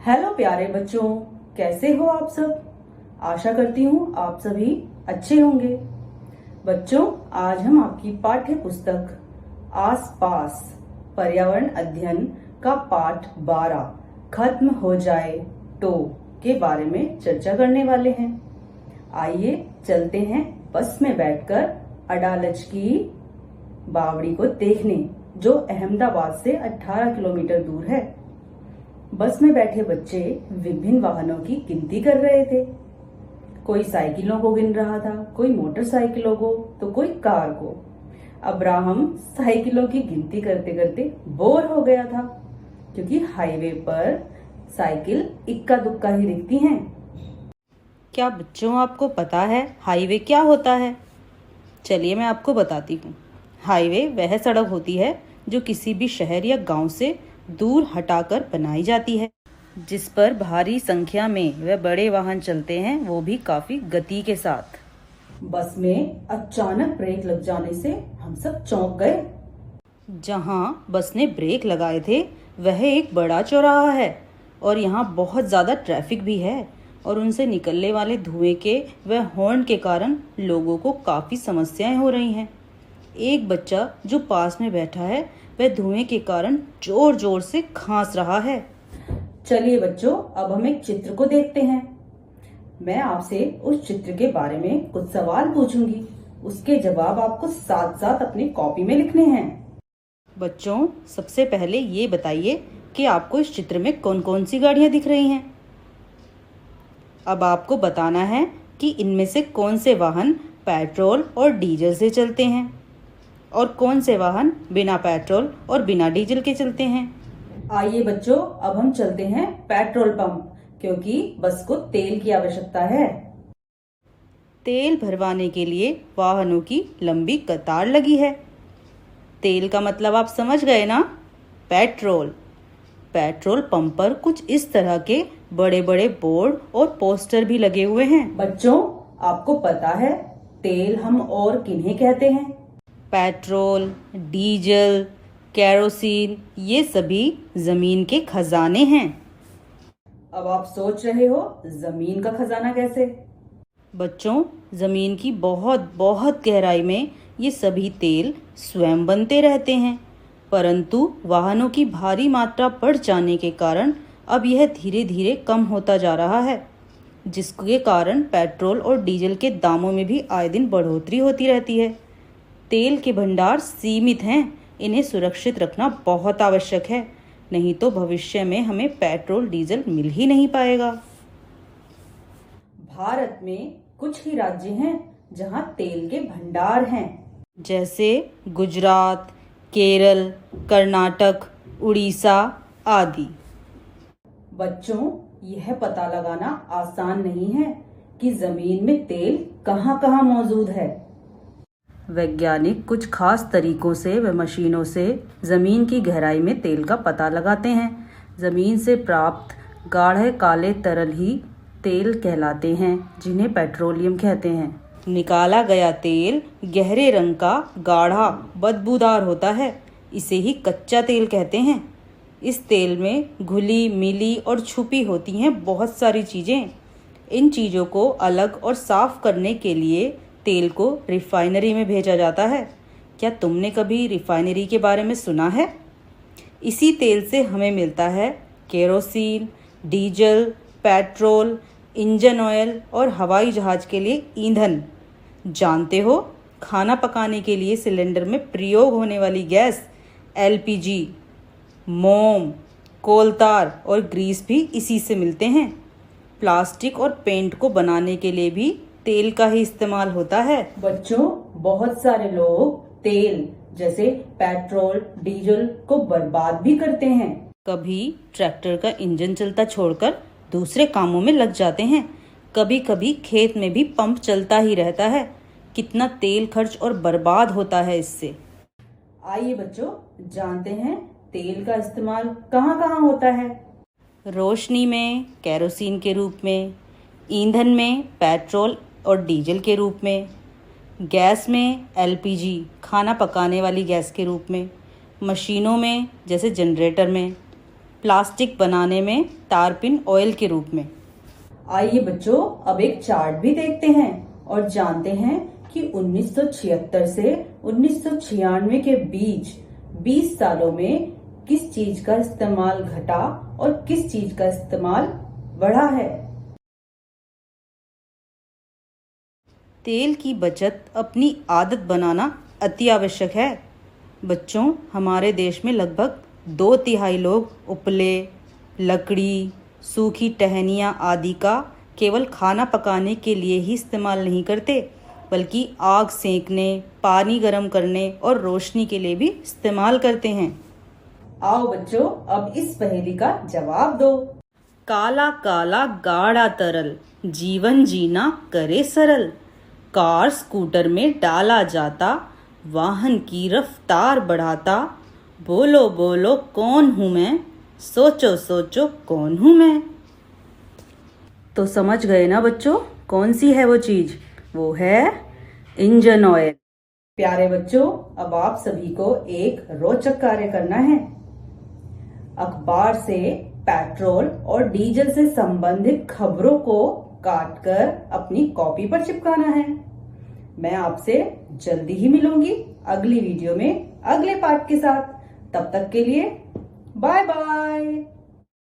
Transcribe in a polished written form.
Hello प्यारे बच्चों, कैसे हो आप सब। आशा करती हूँ आप सभी अच्छे होंगे। बच्चों, आज हम आपकी पाठ्य पुस्तक आसपास पर्यावरण अध्ययन का पाठ 12 खत्म हो जाए तो के बारे में चर्चा करने वाले हैं। आइए चलते हैं बस में बैठकर अडालज की बावड़ी को देखने, जो अहमदाबाद से 18 किलोमीटर दूर है। बस में बैठे बच्चे विभिन्न वाहनों की गिनती कर रहे थे। कोई साइकिलों को गिन रहा था, कोई मोटरसाइकिलों को, तो कोई कार को। अब्राहम साइकिलों की गिनती करते करते बोर हो गया था, क्योंकि हाईवे पर साइकिल इक्का दुक्का ही दिखती हैं। क्या बच्चों आपको पता है हाईवे क्या होता है? चलिए मैं आपको बताती हूँ। हाईवे वह सड़क होती है जो किसी भी शहर या गांव से दूर हटाकर बनाई जाती है, जिस पर भारी संख्या में वह बड़े वाहन चलते हैं, वो भी काफी गति के साथ। बस में अचानक ब्रेक लग जाने से हम सब चौंक गए। जहाँ बस ने ब्रेक लगाए थे वह एक बड़ा चौराहा है और यहाँ बहुत ज़्यादा ट्रैफिक भी है, और उनसे निकलने वाले धुएं के व हॉर्न के कारण लोगों को काफ़ी समस्याएं हो रही हैं। एक बच्चा जो पास में बैठा है वह धुएं के कारण जोर जोर से खांस रहा है। चलिए बच्चों, अब हम एक चित्र को देखते हैं। मैं आपसे उस चित्र के बारे में कुछ सवाल पूछूंगी, उसके जवाब आपको साथ साथ अपनी कॉपी में लिखने हैं। बच्चों, सबसे पहले ये बताइए कि आपको इस चित्र में कौन कौन सी गाड़ियां दिख रही हैं। अब आपको बताना है कि इनमें से कौन से वाहन पेट्रोल और डीजल से चलते हैं और कौन से वाहन बिना पेट्रोल और बिना डीजल के चलते हैं। आइए बच्चों, अब हम चलते हैं पेट्रोल पंप, क्योंकि बस को तेल की आवश्यकता है। तेल भरवाने के लिए वाहनों की लंबी कतार लगी है। तेल का मतलब आप समझ गए ना? पेट्रोल। पेट्रोल पंप पर कुछ इस तरह के बड़े बड़े बोर्ड और पोस्टर भी लगे हुए हैं। बच्चों, आपको पता है तेल हम और किन्हें कहते हैं? पेट्रोल, डीजल, केरोसिन, ये सभी जमीन के खजाने हैं। अब आप सोच रहे हो जमीन का खजाना कैसे? बच्चों, जमीन की बहुत बहुत गहराई में ये सभी तेल स्वयं बनते रहते हैं, परंतु वाहनों की भारी मात्रा बढ़ जाने के कारण अब यह धीरे धीरे कम होता जा रहा है, जिसके कारण पेट्रोल और डीजल के दामों में भी आए दिन बढ़ोतरी होती रहती है। तेल के भंडार सीमित हैं, इन्हें सुरक्षित रखना बहुत आवश्यक है, नहीं तो भविष्य में हमें पेट्रोल डीजल मिल ही नहीं पाएगा। भारत में कुछ ही राज्य हैं जहां तेल के भंडार हैं, जैसे गुजरात, केरल, कर्नाटक, उड़ीसा आदि। बच्चों, यह पता लगाना आसान नहीं है कि जमीन में तेल कहां कहां मौजूद है। वैज्ञानिक कुछ खास तरीकों से व मशीनों से जमीन की गहराई में तेल का पता लगाते हैं। जमीन से प्राप्त गाढ़े काले तरल ही तेल कहलाते हैं, जिन्हें पेट्रोलियम कहते हैं। निकाला गया तेल गहरे रंग का गाढ़ा बदबूदार होता है, इसे ही कच्चा तेल कहते हैं। इस तेल में घुली मिली और छुपी होती हैं बहुत सारी चीज़ें। इन चीज़ों को अलग और साफ करने के लिए तेल को रिफाइनरी में भेजा जाता है। क्या तुमने कभी रिफाइनरी के बारे में सुना है? इसी तेल से हमें मिलता है kerosene, diesel, petrol, engine oil और हवाई जहाज के लिए ईंधन। जानते हो, खाना पकाने के लिए सिलेंडर में प्रयोग होने वाली गैस एलपीजी, मोम, कोलतार और ग्रीस भी इसी से मिलते हैं। प्लास्टिक और पेंट को बनाने के लिए भी तेल का ही इस्तेमाल होता है। बच्चों, बहुत सारे लोग तेल जैसे पेट्रोल डीजल को बर्बाद भी करते हैं। कभी ट्रैक्टर का इंजन चलता छोड़कर दूसरे कामों में लग जाते हैं। कभी कभी खेत में भी पंप चलता ही रहता है। कितना तेल खर्च और बर्बाद होता है इससे। आइए बच्चों, जानते हैं तेल का इस्तेमाल कहाँ कहाँ होता है। रोशनी में केरोसिन के रूप में, ईंधन में पेट्रोल और डीजल के रूप में, गैस में एलपीजी खाना पकाने वाली गैस के रूप में, मशीनों में जैसे जनरेटर में, प्लास्टिक बनाने में टारपिन ऑयल के रूप में। आइए बच्चों, अब एक चार्ट भी देखते हैं और जानते हैं कि 1976 से 1996 के बीच 20 सालों में किस चीज का इस्तेमाल घटा और किस चीज का इस्तेमाल बढ़ा है। तेल की बचत अपनी आदत बनाना अति आवश्यक है। बच्चों, हमारे देश में लगभग 2/3 लोग उपले, लकड़ी, सूखी टहनियाँ आदि का केवल खाना पकाने के लिए ही इस्तेमाल नहीं करते, बल्कि आग सेंकने, पानी गर्म करने और रोशनी के लिए भी इस्तेमाल करते हैं। आओ बच्चों, अब इस पहेली का जवाब दो। काला काला गाढ़ा तरल, जीवन जीना करे सरल। कार स्कूटर में डाला जाता, वाहन की रफ्तार बढ़ाता। बोलो बोलो कौन हूँ मैं, सोचो सोचो कौन हूँ मैं। तो समझ गए ना बच्चों, कौन सी है वो चीज? वो है इंजन ऑयल। प्यारे बच्चों, अब आप सभी को एक रोचक कार्य करना है। अखबार से पेट्रोल और डीजल से संबंधित खबरों को काटकर अपनी कॉपी पर चिपकाना है। मैं आपसे जल्दी ही मिलूंगी अगली वीडियो में अगले पार्ट के साथ। तब तक के लिए बाय बाय।